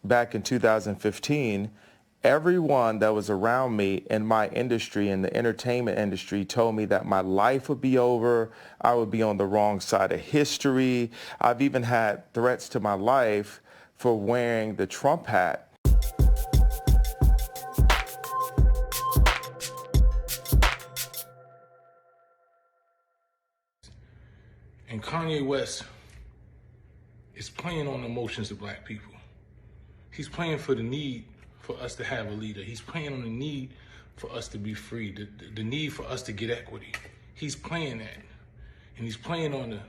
back in 2015, everyone that was around me in my industry, in the entertainment industry, told me that my life would be over. I would be on the wrong side of history. I've even had threats to my life for wearing the Trump hat. And Kanye West is playing on the emotions of black people. He's playing for the need for us to have a leader. He's playing on the need for us to be free, the need for us to get equity. He's playing that. And he's playing on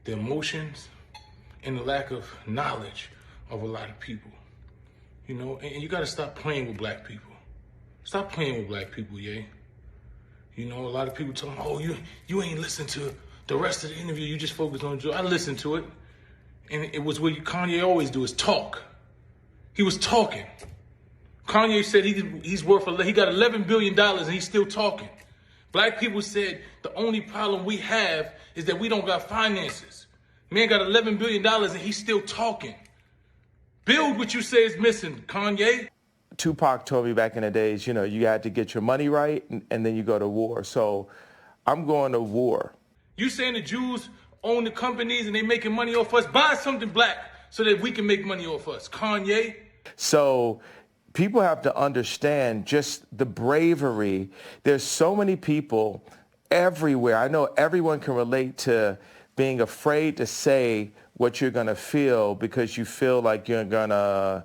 the emotions and the lack of knowledge of a lot of people. You know, and you gotta stop playing with black people. Stop playing with black people, yeah? You know, a lot of people tell me, oh, you ain't listen to the rest of the interview, you just focus on Joe. I listened to it, and it was what Kanye always do, is talk. He was talking. Kanye said he got $11 billion and he's still talking. Black people said the only problem we have is that we don't got finances. Man got $11 billion and he's still talking. Build what you say is missing, Kanye. Tupac told me back in the days, you know, you had to get your money right and then you go to war. So I'm going to war. You saying the Jews own the companies and they making money off us? Buy something black so that we can make money off us, Kanye. So people have to understand just the bravery. There's so many people everywhere. I know everyone can relate to being afraid to say what you're going to feel because you feel like you're going to,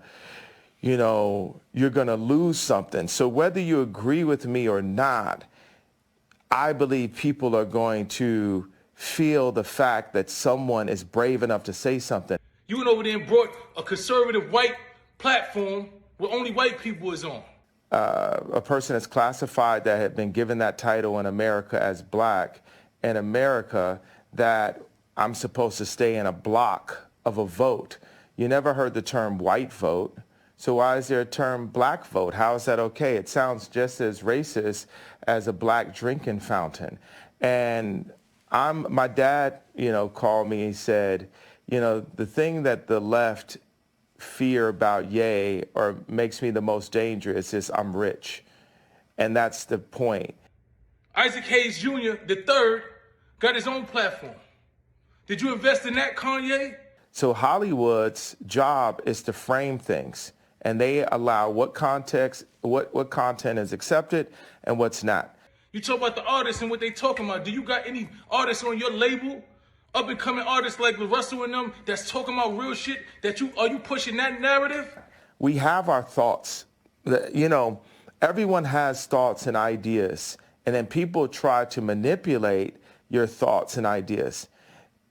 you know, you're going to lose something. So whether you agree with me or not, I believe people are going to feel the fact that someone is brave enough to say something. You went over there and brought a conservative white platform where only white people is on. A person is classified that had been given that title in America as black, in America that I'm supposed to stay in a block of a vote. You never heard the term white vote. So why is there a term black vote? How is that okay? It sounds just as racist as a black drinking fountain. And my dad, you know, called me and said, you know, the thing that the left fear about Ye or makes me the most dangerous is I'm rich. And that's the point. Isaac Hayes Jr., the third, got his own platform. Did you invest in that, Kanye? So Hollywood's job is to frame things. And they allow what context, what content is accepted and what's not. You talk about the artists and what they talking about. Do you got any artists on your label, up and coming artists like Russell and them, that's talking about real shit? Are you pushing that narrative? We have our thoughts. You know, everyone has thoughts and ideas, and then people try to manipulate your thoughts and ideas.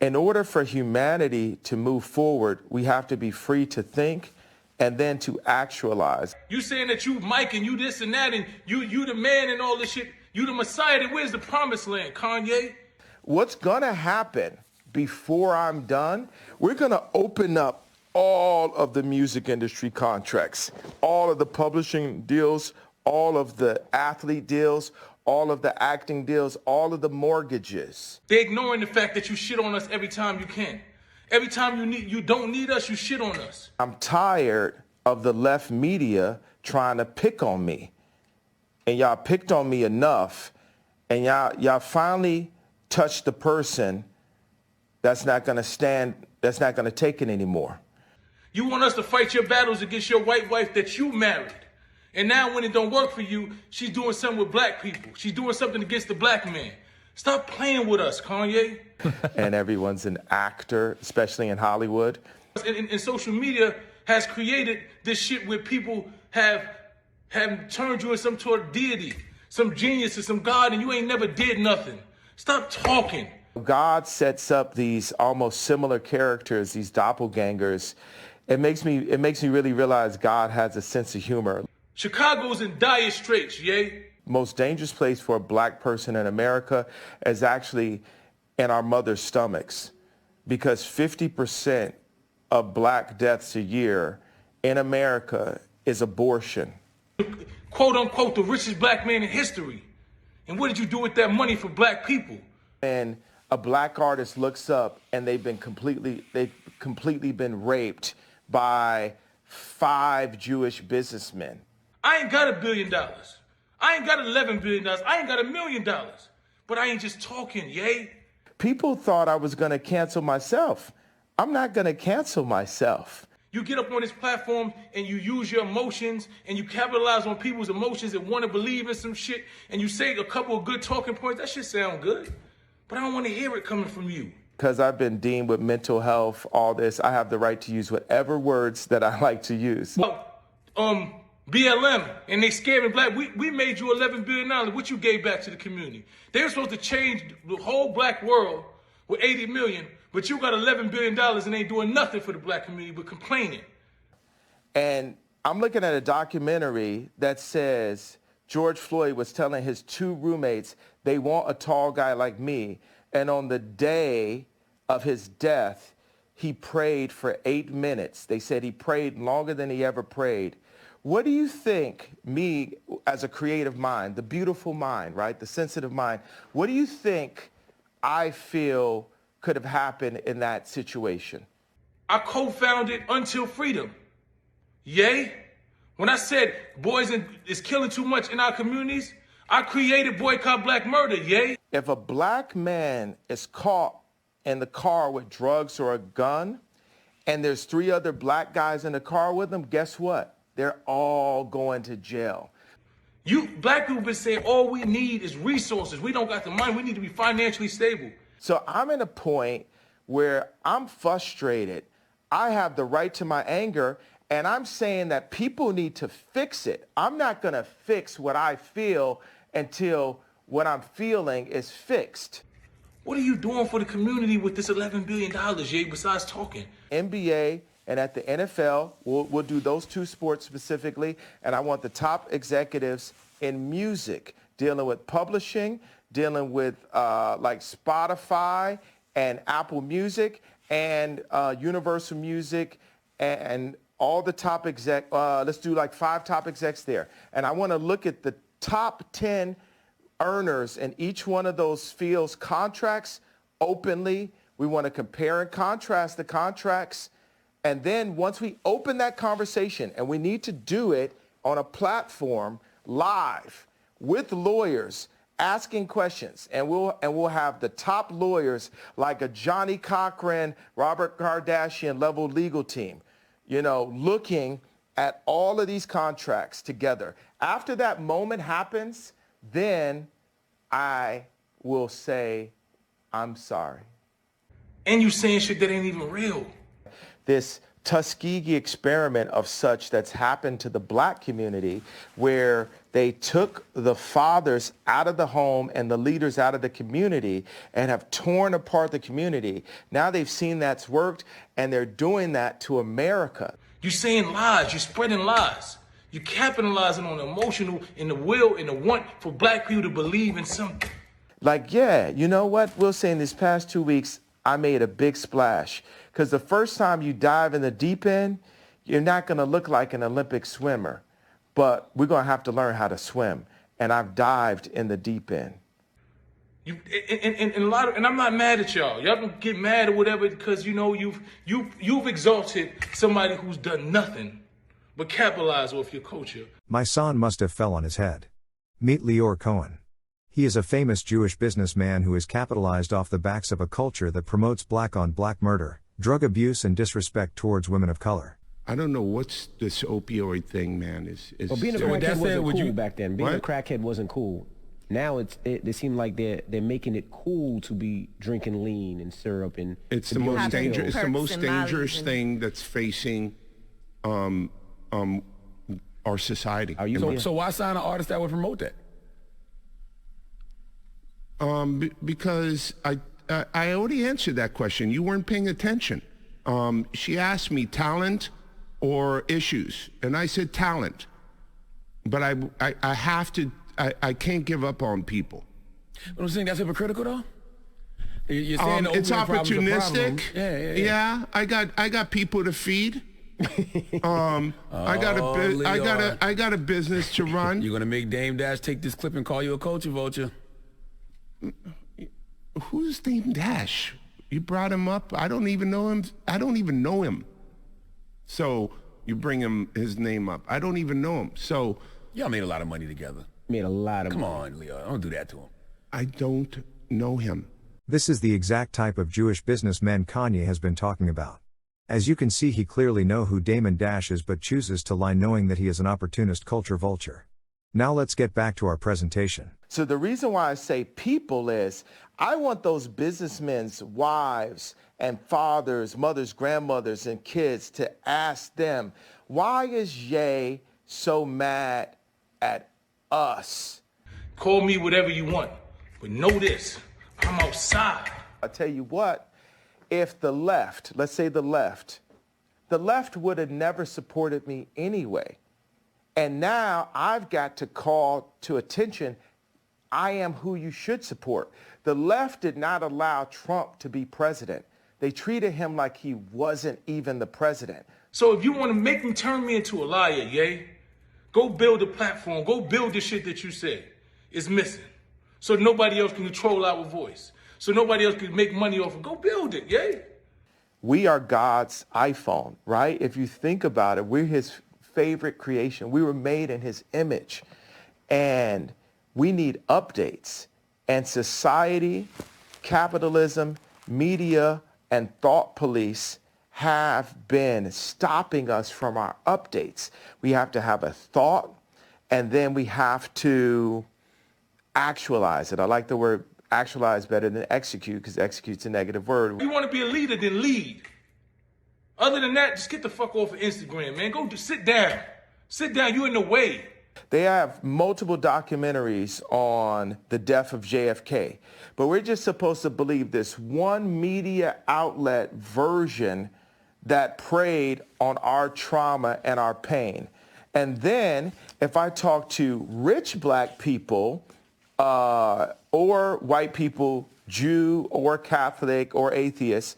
In order for humanity to move forward, we have to be free to think and then to actualize. You saying that you Mike and you this and that and you the man and all this shit, you the Messiah, then where's the promised land, Kanye? What's gonna happen before I'm done, we're gonna open up all of the music industry contracts, all of the publishing deals, all of the athlete deals, all of the acting deals, all of the mortgages. They're ignoring the fact that you shit on us every time you can. Every time you don't need us, you shit on us. I'm tired of the left media trying to pick on me. And y'all picked on me enough, and y'all finally touched the person that's not gonna take it anymore. You want us to fight your battles against your white wife that you married. And now when it don't work for you, she's doing something with black people. She's doing something against the black man. Stop playing with us, Kanye. And everyone's an actor, especially in Hollywood. And social media has created this shit where people have turned you into some sort of deity, some genius or some god, and you ain't never did nothing. Stop talking. God sets up these almost similar characters, these doppelgangers. It makes me really realize God has a sense of humor. Chicago's in dire straits, yay. Most dangerous place for a black person in America is actually in our mother's stomachs, because 50% of black deaths a year in America is abortion. Quote unquote, the richest black man in history. And what did you do with that money for black people? And a black artist looks up and they've completely been raped by 5 Jewish businessmen. I ain't got $1 billion. I ain't got $11 billion. I ain't got $1 million. But I ain't just talking, yay. People thought I was going to cancel myself. I'm not going to cancel myself. You get up on this platform and you use your emotions and you capitalize on people's emotions and want to believe in some shit and you say a couple of good talking points. That shit sound good, but I don't want to hear it coming from you. Because I've been deemed with mental health, all this, I have the right to use whatever words that I like to use. BLM, and they scaring black. We made you $11 billion. What you gave back to the community? They were supposed to change the whole black world with 80 million, but you got $11 billion and ain't doing nothing for the black community but complaining. And I'm looking at a documentary that says George Floyd was telling his 2 roommates they want a tall guy like me. And on the day of his death, he prayed for 8 minutes. They said he prayed longer than he ever prayed. What do you think, me as a creative mind, the beautiful mind, right, the sensitive mind, what do you think I feel could have happened in that situation? I co-founded Until Freedom. Yay. When I said boys is killing too much in our communities, I created Boycott Black Murder. Yay. If a black man is caught in the car with drugs or a gun, and there's 3 other black guys in the car with him, guess what? They're all going to jail. You black people been saying all we need is resources. We don't got the money. We need to be financially stable. So I'm in a point where I'm frustrated. I have the right to my anger, and I'm saying that people need to fix it. I'm not going to fix what I feel until what I'm feeling is fixed. What are you doing for the community with this $11 billion, Jay, besides talking? NBA and at the NFL, we'll do those 2 sports specifically, and I want the top executives in music, dealing with publishing, dealing with like Spotify and Apple Music and Universal Music and all the top exec, let's do like 5 top execs there. And I want to look at the top 10 earners in each one of those fields' contracts openly. We want to compare and contrast the contracts. And then once we open that conversation, and we need to do it on a platform live with lawyers asking questions, and we'll have the top lawyers like a Johnny Cochran, Robert Kardashian level legal team, you know, looking at all of these contracts together. After that moment happens, then I will say, I'm sorry. And you saying shit that ain't even real. This Tuskegee experiment of such that's happened to the black community, where they took the fathers out of the home and the leaders out of the community and have torn apart the community. Now they've seen that's worked, and they're doing that to America. You're saying lies. You're spreading lies. You're capitalizing on the emotional and the will and the want for black people to believe in something. Like, yeah, you know what? We'll say in these past 2 weeks, I made a big splash. Because the first time you dive in the deep end, you're not going to look like an Olympic swimmer. But we're going to have to learn how to swim. And I've dived in the deep end. And I'm not mad at y'all. Y'all don't get mad or whatever because, you know, you've exalted somebody who's done nothing but capitalize off your culture. Mysonne must have fell on his head. Meet Lior Cohen. He is a famous Jewish businessman who has capitalized off the backs of a culture that promotes black-on-black murder, drug abuse, and disrespect towards women of color. I don't know what's this opioid thing, man. Well, being a crackhead wasn't cool back then. Being a crackhead wasn't cool. Now they seem like they're making it cool to be drinking lean and syrup and. It's the most dangerous. It's the most dangerous thing that's facing our society. So why sign an artist that would promote that? Because I already answered that question. You weren't paying attention. She asked me talent or issues, and I said talent. But I have to. I can't give up on people. But I'm saying that's hypocritical, though. You're saying it's opportunistic. Yeah. I got people to feed. I got a business to run. You're gonna make Dame Dash take this clip and call you a culture vulture. Who's Dame Dash? You brought him up. I don't even know him. So You bring his name up. I don't even know him. So Y'all made a lot of money together. Made a lot of Come money. on, Leo. Don't do that to him. I don't know him. This is the exact type of Jewish businessman Kanye has been talking about. As you can see, he clearly knows who Damon Dash is but chooses to lie knowing that he is an opportunist culture vulture. Now let's get back to our presentation. So the reason why I say people is I want those businessmen's wives and fathers, mothers, grandmothers, and kids to ask them, why is Ye so mad at us? Call me whatever you want, but know this, I'm outside. I tell you what, if the left, let's say the left would have never supported me anyway. And now I've got to call to attention, I am who you should support. The left did not allow Trump to be president. They treated him like he wasn't even the president. So if you want to make me turn me into a liar, Ye, go build a platform, go build the shit that you said is missing. So nobody else can control our voice. So nobody else can make money off it. Go build it, Ye. We are God's iPhone, right? If you think about it, we're his favorite creation. We were made in his image. And we need updates. And society, capitalism, media, and thought police have been stopping us from our updates. We have to have a thought, and then we have to actualize it. I like the word actualize better than execute, because execute's a negative word. If you want to be a leader, then lead. Other than that, just get the fuck off of Instagram, man. Go sit down. Sit down, you're in the way. They have multiple documentaries on the death of JFK, but we're just supposed to believe this one media outlet version that preyed on our trauma and our pain. And then if I talk to rich black people or white people, Jew or Catholic or atheist,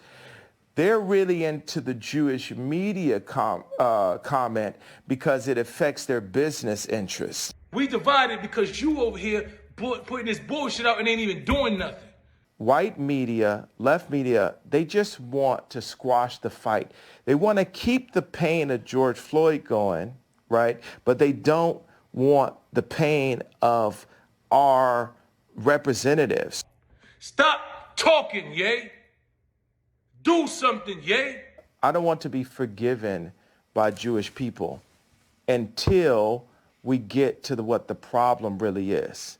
they're really into the Jewish media comment because it affects their business interests. We divided because you over here putting this bullshit out and ain't even doing nothing. White media, left media, they just want to squash the fight. They want to keep the pain of George Floyd going, right? But they don't want the pain of our representatives. Stop talking, Ye. Do something, Ye. I don't want to be forgiven by Jewish people until we get to what the problem really is.